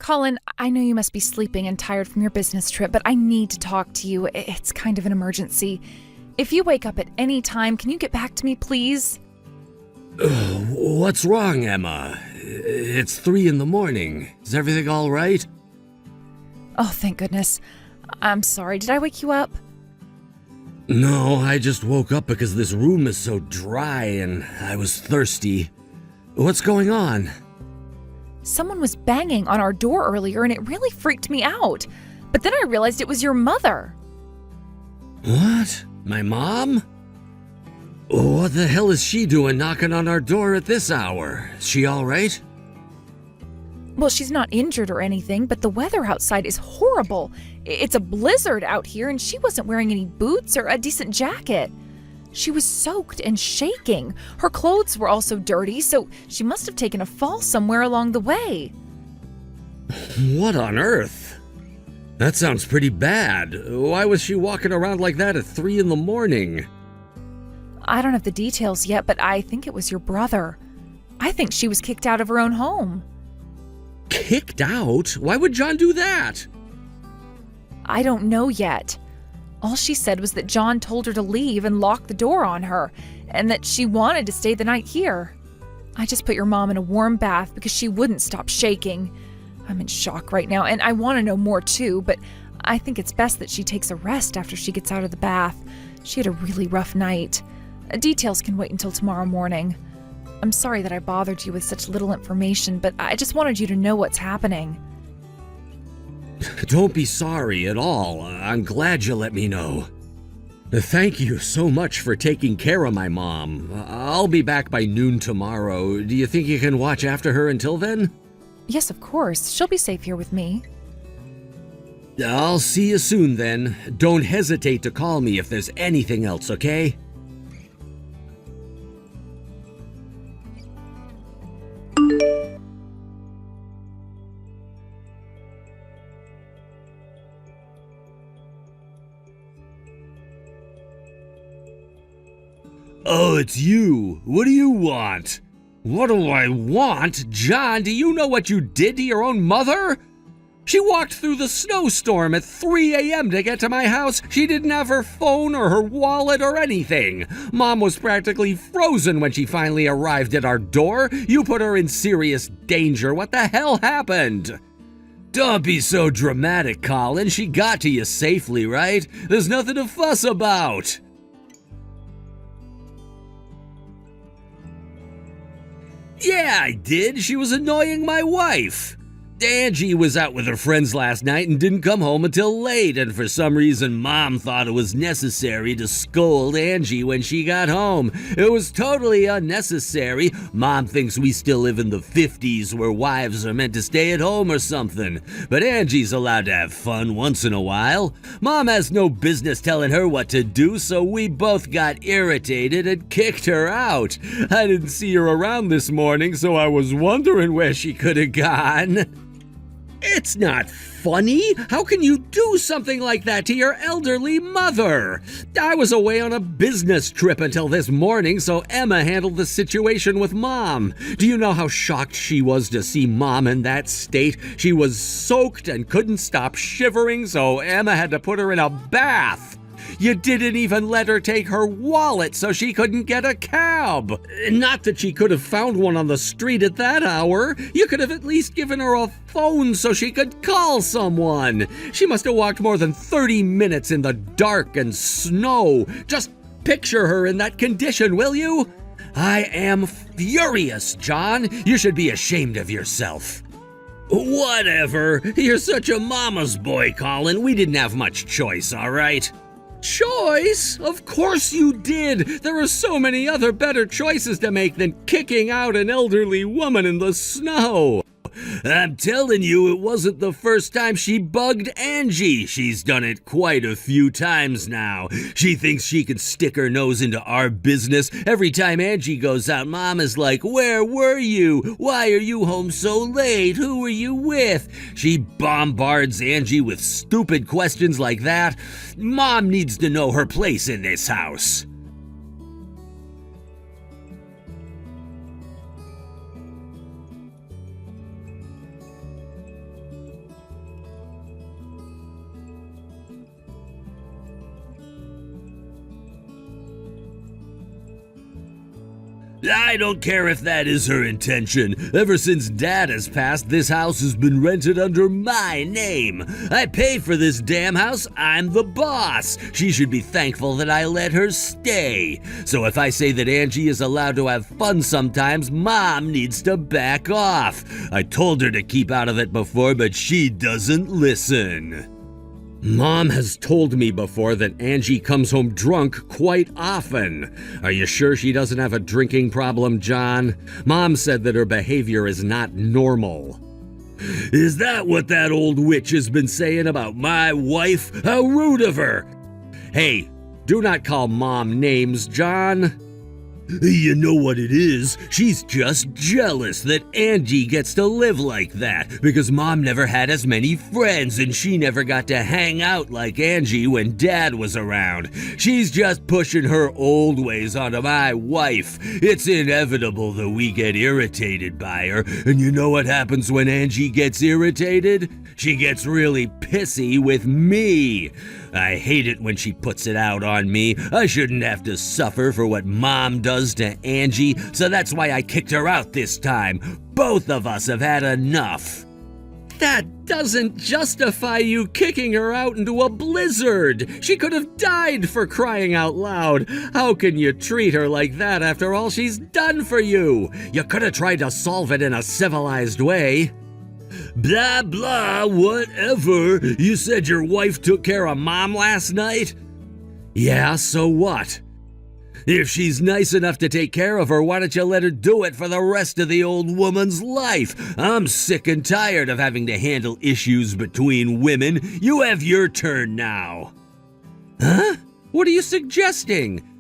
Colin, I know you must be sleeping and tired from your business trip, but I need to talk to you. It's kind of an emergency. If you wake up at any time, can you get back to me, please? What's wrong, Emma? It's 3 in the morning. Is everything all right? Oh, thank goodness. I'm sorry. Did I wake you up? No, I just woke up because this room is so dry and I was thirsty. What's going on? Someone was banging on our door earlier and it really freaked me out. But then I realized it was your mother. What? My mom? What the hell is she doing knocking on our door at this hour? Is she all right? Well, she's not injured or anything, but the weather outside is horrible. It's a blizzard out here and she wasn't wearing any boots or a decent jacket. She was soaked and shaking. Her clothes were also dirty, so she must have taken a fall somewhere along the way. What on earth? That sounds pretty bad. Why was she walking around like that at 3 in the morning? I don't have the details yet, but I think it was your brother. I think she was kicked out of her own home. Kicked out? Why would John do that? I don't know yet. All she said was that John told her to leave and lock the door on her, and that she wanted to stay the night here. I just put your mom in a warm bath because she wouldn't stop shaking. I'm in shock right now, and I want to know more too, but I think it's best that she takes a rest after she gets out of the bath. She had a really rough night. Details can wait until tomorrow morning. I'm sorry that I bothered you with such little information, but I just wanted you to know what's happening. Don't be sorry at all. I'm glad you let me know. Thank you so much for taking care of my mom. I'll be back by noon tomorrow. Do you think you can watch after her until then? Yes, of course. She'll be safe here with me. I'll see you soon then. Don't hesitate to call me if there's anything else, okay? Oh, it's you. What do you want? What do I want? John, do you know what you did to your own mother? She walked through the snowstorm at 3 a.m. to get to my house. She didn't have her phone or her wallet or anything. Mom was practically frozen when she finally arrived at our door. You put her in serious danger. What the hell happened? Don't be so dramatic, Colin. She got to you safely, right? There's nothing to fuss about. Yeah, I did. She was annoying my wife. Angie was out with her friends last night and didn't come home until late, and for some reason Mom thought it was necessary to scold Angie when she got home. It was totally unnecessary. Mom thinks we still live in the 50s where wives are meant to stay at home or something, but Angie's allowed to have fun once in a while. Mom has no business telling her what to do, so we both got irritated and kicked her out. I didn't see her around this morning, so I was wondering where she could have gone. It's not funny. How can you do something like that to your elderly mother? I was away on a business trip until this morning, so Emma handled the situation with Mom. Do you know how shocked she was to see Mom in that state? She was soaked and couldn't stop shivering, so Emma had to put her in a bath. You didn't even let her take her wallet so she couldn't get a cab. Not that she could have found one on the street at that hour. You could have at least given her a phone so she could call someone. She must have walked more than 30 minutes in the dark and snow. Just picture her in that condition, will you? I am furious, John. You should be ashamed of yourself. Whatever. You're such a mama's boy, Colin. We didn't have much choice, all right? Choice? Of course you did. There are so many other better choices to make than kicking out an elderly woman in the snow. I'm telling you, it wasn't the first time she bugged Angie. She's done it quite a few times now. She thinks she can stick her nose into our business. Every time Angie goes out, Mom is like, "Where were you? Why are you home so late? Who were you with?" She bombards Angie with stupid questions like that. Mom needs to know her place in this house. I don't care if that is her intention. Ever since Dad has passed, this house has been rented under my name. I pay for this damn house. I'm the boss. She should be thankful that I let her stay. So if I say that Angie is allowed to have fun sometimes, Mom needs to back off. I told her to keep out of it before, but she doesn't listen. Mom has told me before that Angie comes home drunk quite often. Are you sure she doesn't have a drinking problem, John? Mom said that her behavior is not normal. Is that what that old witch has been saying about my wife? How rude of her! Hey, do not call Mom names, John. You know what it is? She's just jealous that Angie gets to live like that because Mom never had as many friends and she never got to hang out like Angie when Dad was around. She's just pushing her old ways onto my wife. It's inevitable that we get irritated by her, and you know what happens when Angie gets irritated? She gets really pissy with me. I hate it when she puts it out on me. I shouldn't have to suffer for what Mom does to Angie, so that's why I kicked her out this time. Both of us have had enough. That doesn't justify you kicking her out into a blizzard. She could have died, for crying out loud. How can you treat her like that after all she's done for you? You could have tried to solve it in a civilized way. Blah, blah, whatever. You said your wife took care of Mom last night? Yeah, so what? If she's nice enough to take care of her, why don't you let her do it for the rest of the old woman's life? I'm sick and tired of having to handle issues between women. You have your turn now. Huh? What are you suggesting?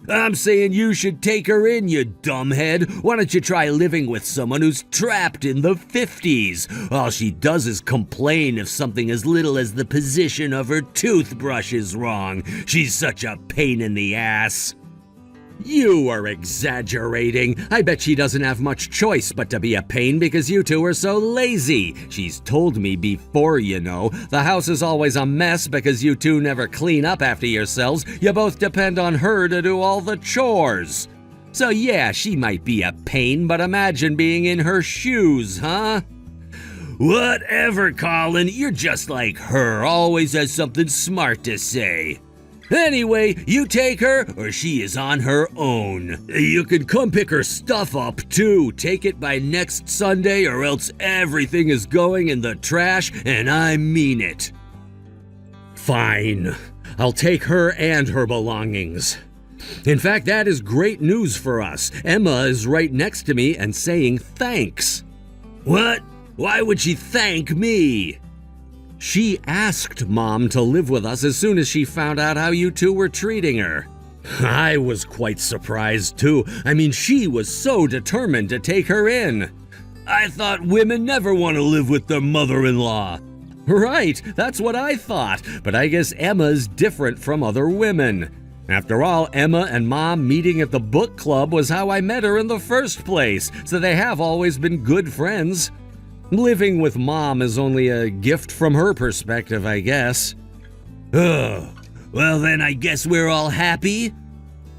I'm saying you should take her in, you dumbhead. Why don't you try living with someone who's trapped in the 50s? All she does is complain if something as little as the position of her toothbrush is wrong. She's such a pain in the ass. You are exaggerating. I bet she doesn't have much choice but to be a pain because you two are so lazy. She's told me before, you know. The house is always a mess because you two never clean up after yourselves. You both depend on her to do all the chores. So yeah, she might be a pain, but imagine being in her shoes, huh? Whatever, Colin. You're just like her. Always has something smart to say. Anyway, you take her, or she is on her own. You can come pick her stuff up, too. Take it by next Sunday, or else everything is going in the trash, and I mean it. Fine. I'll take her and her belongings. In fact, that is great news for us. Emma is right next to me and saying thanks. What? Why would she thank me? She asked Mom to live with us as soon as she found out how you two were treating her. I was quite surprised, too. I mean, she was so determined to take her in. I thought women never want to live with their mother-in-law. Right, that's what I thought, but I guess Emma's different from other women. After all, Emma and Mom meeting at the book club was how I met her in the first place, so they have always been good friends. Living with Mom is only a gift from her perspective, I guess. Oh, well then I guess we're all happy?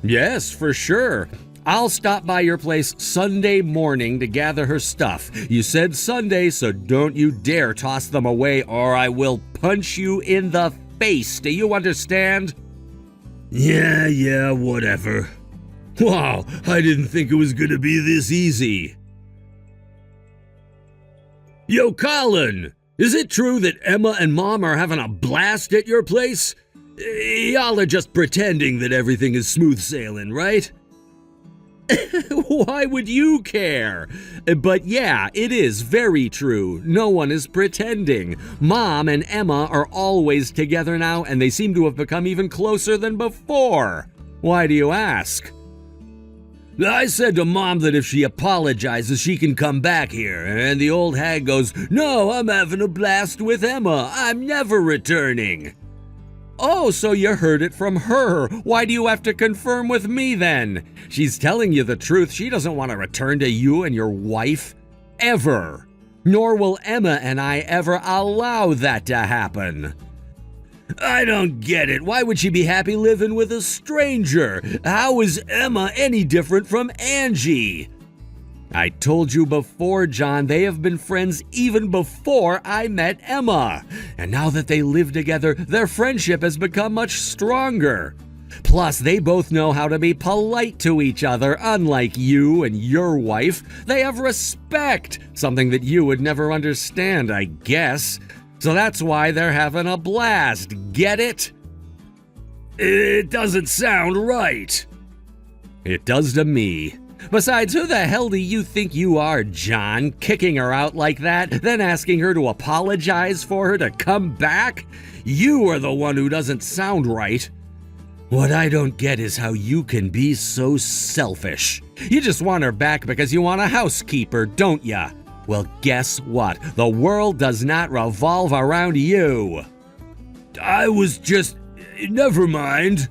Yes, for sure. I'll stop by your place Sunday morning to gather her stuff. You said Sunday, so don't you dare toss them away or I will punch you in the face. Do you understand? Yeah, whatever. Wow, I didn't think it was gonna be this easy. Yo, Colin, is it true that Emma and Mom are having a blast at your place? Y'all are just pretending that everything is smooth sailing, right? Why would you care? But yeah, it is very true. No one is pretending. Mom and Emma are always together now, and they seem to have become even closer than before. Why do you ask? I said to Mom that if she apologizes, she can come back here, and the old hag goes, "No, I'm having a blast with Emma. I'm never returning." Oh, so you heard it from her. Why do you have to confirm with me then? She's telling you the truth. She doesn't want to return to you and your wife. Ever. Nor will Emma and I ever allow that to happen. I don't get it. Why would she be happy living with a stranger? How is Emma any different from Angie? I told you before, John, they have been friends even before I met Emma. And now that they live together, their friendship has become much stronger. Plus, they both know how to be polite to each other. Unlike you and your wife, they have respect, something that you would never understand, I guess. So that's why they're having a blast. Get it? It doesn't sound right. It does to me. Besides, who the hell do you think you are, John, kicking her out like that, then asking her to apologize for her to come back? You are the one who doesn't sound right. What I don't get is how you can be so selfish. You just want her back because you want a housekeeper, don't ya? Well, guess what? The world does not revolve around you. I was just... Never mind.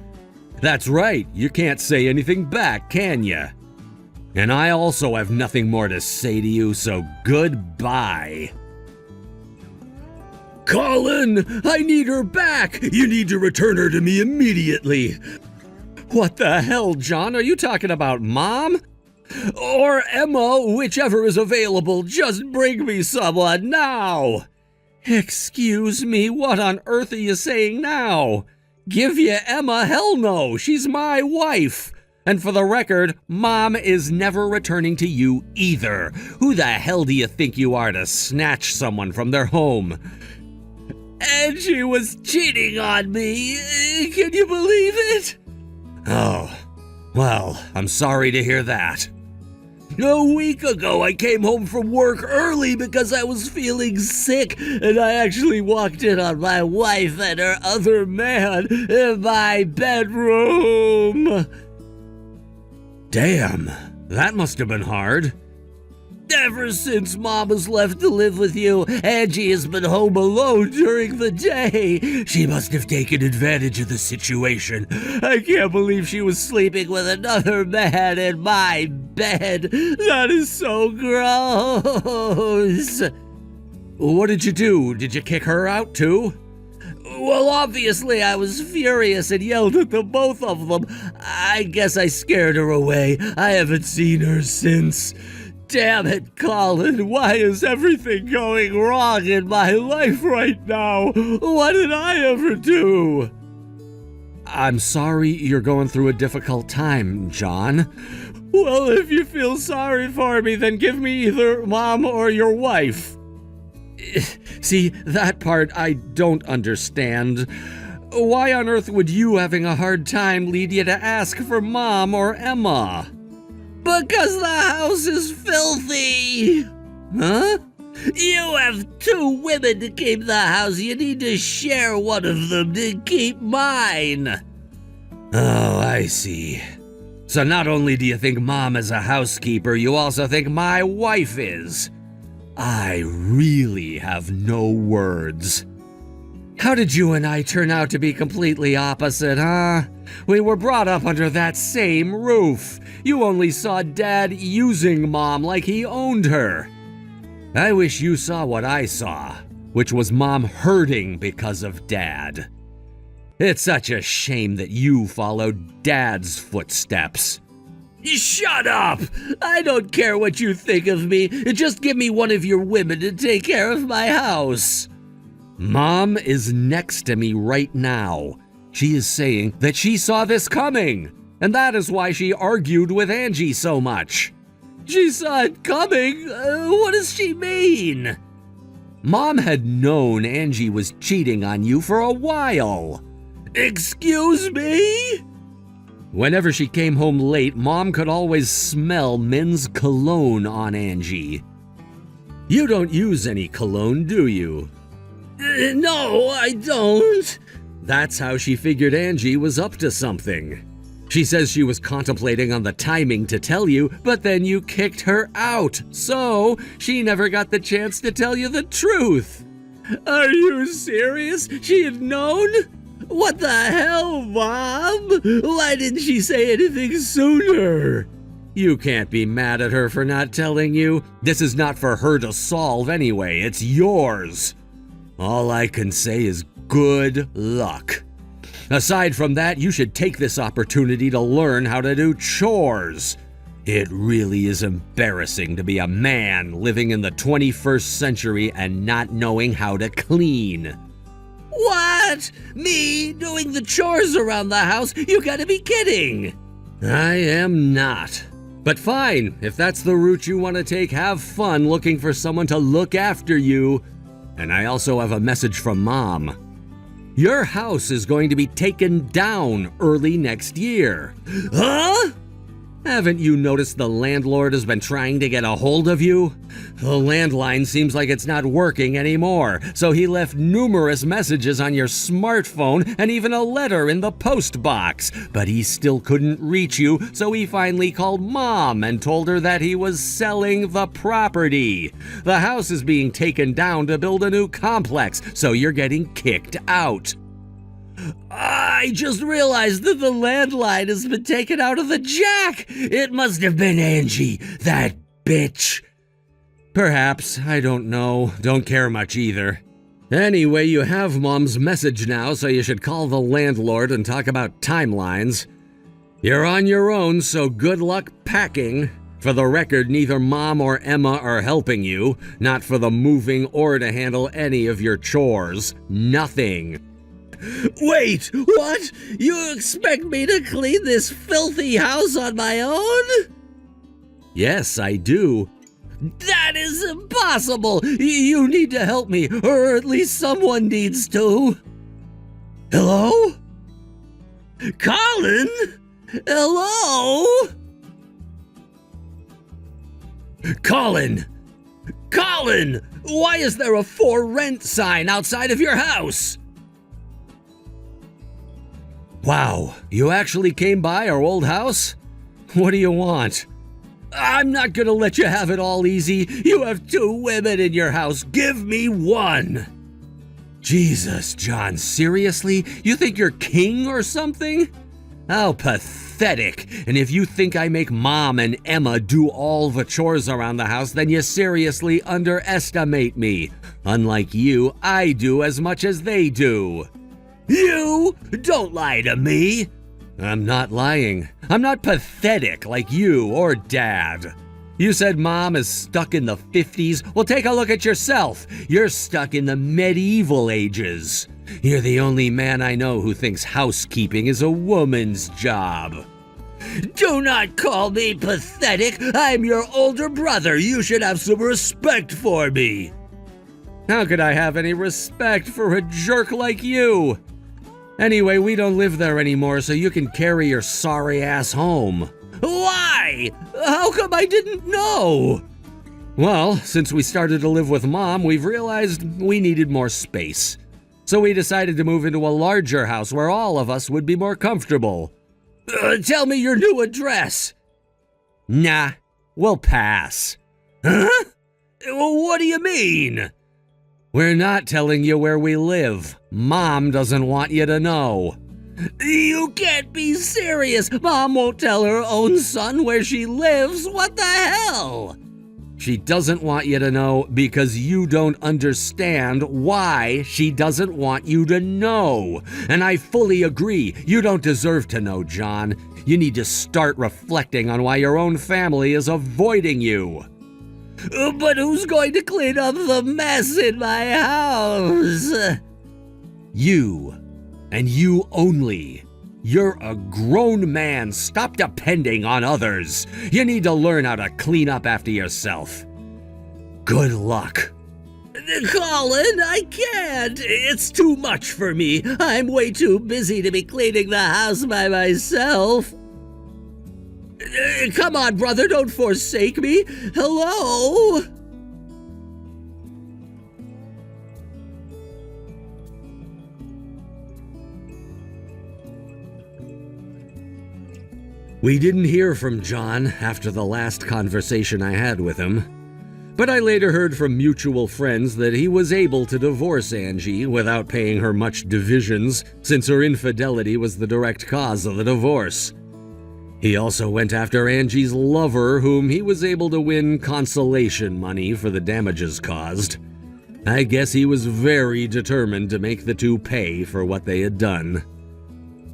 That's right. You can't say anything back, can ya? And I also have nothing more to say to you, so goodbye. Colin, I need her back. You need to return her to me immediately. What the hell, John? Are you talking about Mom? Or Emma, whichever is available. Just bring me someone now. Excuse me, what on earth are you saying now? Give you Emma? Hell no, she's my wife. And for the record, Mom is never returning to you either. Who the hell do you think you are to snatch someone from their home? And she was cheating on me. Can you believe it? Oh, well, I'm sorry to hear that. A week ago, I came home from work early because I was feeling sick, and I actually walked in on my wife and her other man in my bedroom. Damn, that must have been hard. Ever since Mom has left to live with you, Angie has been home alone during the day. She must have taken advantage of the situation. I can't believe she was sleeping with another man in my bed. That is so gross. What did you do? Did you kick her out too? Well, obviously I was furious and yelled at the both of them. I guess I scared her away. I haven't seen her since. Damn it, Colin, why is everything going wrong in my life right now? What did I ever do? I'm sorry you're going through a difficult time, John. Well, if you feel sorry for me, then give me either Mom or your wife. See, that part I don't understand. Why on earth would you having a hard time lead you to ask for Mom or Emma? Because the house is filthy! Huh? You have two women to keep the house. You need to share one of them to keep mine. Oh, I see. So not only do you think Mom is a housekeeper, you also think my wife is. I really have no words. How did you and I turn out to be completely opposite, huh? We were brought up under that same roof. You only saw Dad using Mom like he owned her. I wish you saw what I saw, which was Mom hurting because of Dad. It's such a shame that you followed Dad's footsteps. Shut up! I don't care what you think of me. Just give me one of your women to take care of my house. Mom is next to me right now. She is saying that she saw this coming, and that is why she argued with Angie so much. She saw it coming? What does she mean? Mom had known Angie was cheating on you for a while. Excuse me? Whenever she came home late, Mom could always smell men's cologne on Angie. You don't use any cologne, do you? No, I don't. That's how she figured Angie was up to something. She says she was contemplating on the timing to tell you, but then you kicked her out, so she never got the chance to tell you the truth. Are you serious? She had known? What the hell, Mom? Why didn't she say anything sooner? You can't be mad at her for not telling you. This is not for her to solve anyway. It's yours. All I can say is good luck. Aside from that, you should take this opportunity to learn how to do chores. It really is embarrassing to be a man living in the 21st century and not knowing how to clean. What? Me doing the chores around the house? You gotta be kidding! I am not. But fine, if that's the route you want to take, have fun looking for someone to look after you. And I also have a message from Mom. Your house is going to be taken down early next year. Huh? Haven't you noticed the landlord has been trying to get a hold of you? The landline seems like it's not working anymore, so he left numerous messages on your smartphone and even a letter in the post box. But he still couldn't reach you, so he finally called Mom and told her that he was selling the property. The house is being taken down to build a new complex, so you're getting kicked out. I just realized that the landline has been taken out of the jack. It must have been Angie, that bitch. Perhaps, I don't know. Don't care much either. Anyway, you have Mom's message now, so you should call the landlord and talk about timelines. You're on your own, so good luck packing. For the record, neither Mom or Emma are helping you, not for the moving or to handle any of your chores. Nothing. Wait, what? You expect me to clean this filthy house on my own? Yes, I do. That is impossible! You need to help me, or at least someone needs to. Hello? Colin? Hello? Colin! Colin! Why is there a for rent sign outside of your house? Wow, you actually came by our old house? What do you want? I'm not gonna let you have it all easy. You have 2 women in your house. Give me one. Jesus, John, seriously? You think you're king or something? How pathetic. And if you think I make Mom and Emma do all the chores around the house, then you seriously underestimate me. Unlike you, I do as much as they do. You? Don't lie to me. I'm not lying. I'm not pathetic like you or Dad. You said Mom is stuck in the 50s? Well, take a look at yourself. You're stuck in the medieval ages. You're the only man I know who thinks housekeeping is a woman's job. Do not call me pathetic. I'm your older brother. You should have some respect for me. How could I have any respect for a jerk like you? Anyway, we don't live there anymore, so you can carry your sorry ass home. Why? How come I didn't know? Well, since we started to live with Mom, we've realized we needed more space. So we decided to move into a larger house where all of us would be more comfortable. Tell me your new address. Nah, we'll pass. Huh? What do you mean? We're not telling you where we live. Mom doesn't want you to know. You can't be serious. Mom won't tell her own son where she lives. What the hell? She doesn't want you to know because you don't understand why she doesn't want you to know. And I fully agree. You don't deserve to know, John. You need to start reflecting on why your own family is avoiding you. But who's going to clean up the mess in my house? You, and you only. You're a grown man. Stop depending on others. You need to learn how to clean up after yourself. Good luck. Colin, I can't. It's too much for me. I'm way too busy to be cleaning the house by myself. Come on, brother, don't forsake me. Hello? We didn't hear from John after the last conversation I had with him, but I later heard from mutual friends that he was able to divorce Angie without paying her much divisions, since her infidelity was the direct cause of the divorce. He also went after Angie's lover, whom he was able to win consolation money for the damages caused. I guess he was very determined to make the two pay for what they had done.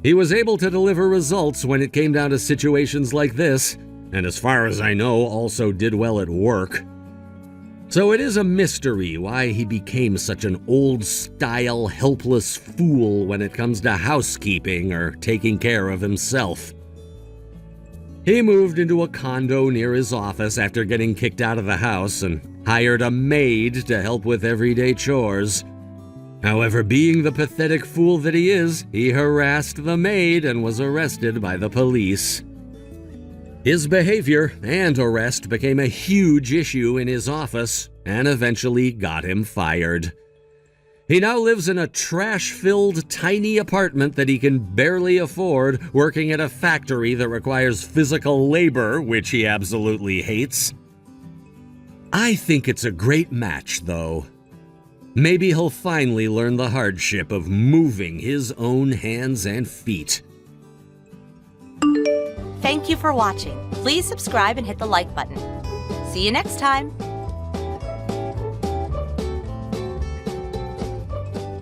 He was able to deliver results when it came down to situations like this, and as far as I know, also did well at work. So it is a mystery why he became such an old-style, helpless fool when it comes to housekeeping or taking care of himself. He moved into a condo near his office after getting kicked out of the house and hired a maid to help with everyday chores. However, being the pathetic fool that he is, he harassed the maid and was arrested by the police. His behavior and arrest became a huge issue in his office and eventually got him fired. He now lives in a trash-filled tiny apartment that he can barely afford, working at a factory that requires physical labor, which he absolutely hates. I think it's a great match, though. Maybe he'll finally learn the hardship of moving his own hands and feet. Thank you for watching. Please subscribe and hit the like button. See you next time.